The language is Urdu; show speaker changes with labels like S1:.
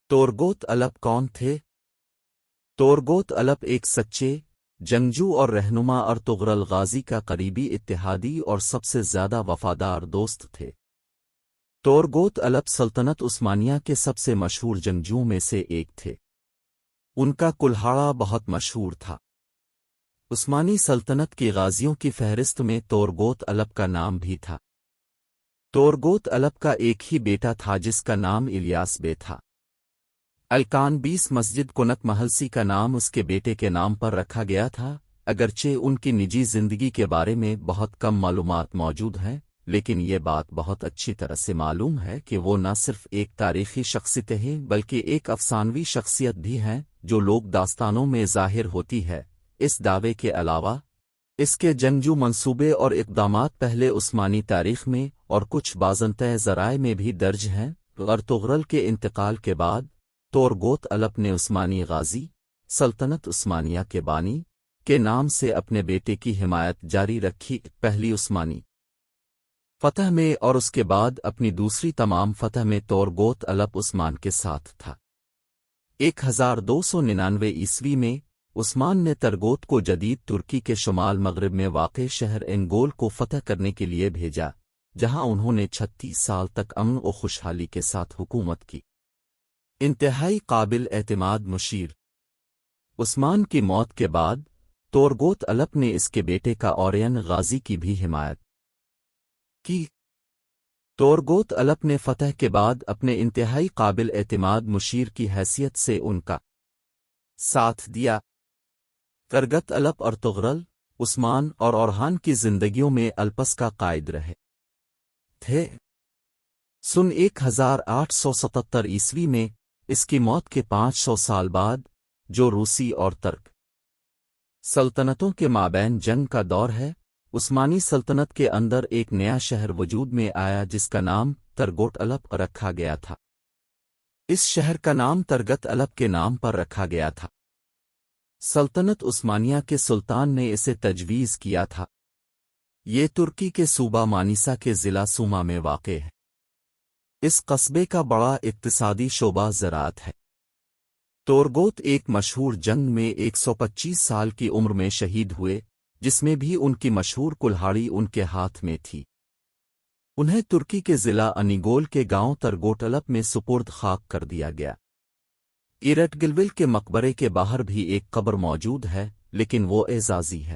S1: تورگوت الپ کون تھے؟ تورگوت الپ ایک سچے جنگجو اور رہنما ارطغرل غازی کا قریبی اتحادی اور سب سے زیادہ وفادار دوست تھے۔ تورگوت الپ سلطنت عثمانیہ کے سب سے مشہور جنگجوؤں میں سے ایک تھے۔ ان کا کلہاڑا بہت مشہور تھا۔ عثمانی سلطنت کی غازیوں کی فہرست میں تورگوت الپ کا نام بھی تھا۔ تورگوت الپ کا ایک ہی بیٹا تھا جس کا نام الیاس بے تھا۔ الکان 20 مسجد کنک مہلسی کا نام اس کے بیٹے کے نام پر رکھا گیا تھا۔ اگرچہ ان کی نجی زندگی کے بارے میں بہت کم معلومات موجود ہیں، لیکن یہ بات بہت اچھی طرح سے معلوم ہے کہ وہ نہ صرف ایک تاریخی شخصیت ہیں بلکہ ایک افسانوی شخصیت بھی ہیں جو لوک داستانوں میں ظاہر ہوتی ہے۔ اس دعوے کے علاوہ اس کے جنگجو منصوبے اور اقدامات پہلے عثمانی تاریخ میں اور کچھ بازنطہ ذرائع میں بھی درج ہیں۔ ارطغرل کے انتقال کے بعد تورگوت الپ نے عثمانی غازی سلطنت عثمانیہ کے بانی کے نام سے اپنے بیٹے کی حمایت جاری رکھی۔ پہلی عثمانی فتح میں اور اس کے بعد اپنی دوسری تمام فتح میں تورگوت الپ عثمان کے ساتھ تھا۔ 1299 عیسوی میں عثمان نے ترگوت کو جدید ترکی کے شمال مغرب میں واقع شہر انگول کو فتح کرنے کے لیے بھیجا، جہاں انہوں نے 36 سال تک امن و خوشحالی کے ساتھ حکومت کی۔ انتہائی قابل اعتماد مشیر عثمان کی موت کے بعد تورگوت الپ نے اس کے بیٹے کا اورین غازی کی بھی حمایت کی۔ تورگوت الپ نے فتح کے بعد اپنے انتہائی قابل اعتماد مشیر کی حیثیت سے ان کا ساتھ دیا۔ ترگت الپ ارطغرل، عثمان اور اورہان کی زندگیوں میں الپس کا قائد رہے تھے۔ سن 1877 عیسوی میں اس کی موت کے 500 سال بعد، جو روسی اور ترک سلطنتوں کے مابین جنگ کا دور ہے، عثمانی سلطنت کے اندر ایک نیا شہر وجود میں آیا جس کا نام ترگوت الپ رکھا گیا تھا۔ اس شہر کا نام ترگت الپ کے نام پر رکھا گیا تھا۔ سلطنت عثمانیہ کے سلطان نے اسے تجویز کیا تھا۔ یہ ترکی کے صوبہ مانیسا کے ضلع سوما میں واقع ہے۔ اس قصبے کا بڑا اقتصادی شعبہ زراعت ہے۔ تورگوت ایک مشہور جنگ میں 125 سال کی عمر میں شہید ہوئے، جس میں بھی ان کی مشہور کلہاڑی ان کے ہاتھ میں تھی۔ انہیں ترکی کے ضلع انیگول کے گاؤں ترگوت الپ میں سپرد خاک کر دیا گیا۔ ایرٹ گلول کے مقبرے کے باہر بھی ایک قبر موجود ہے، لیکن وہ اعزازی ہے۔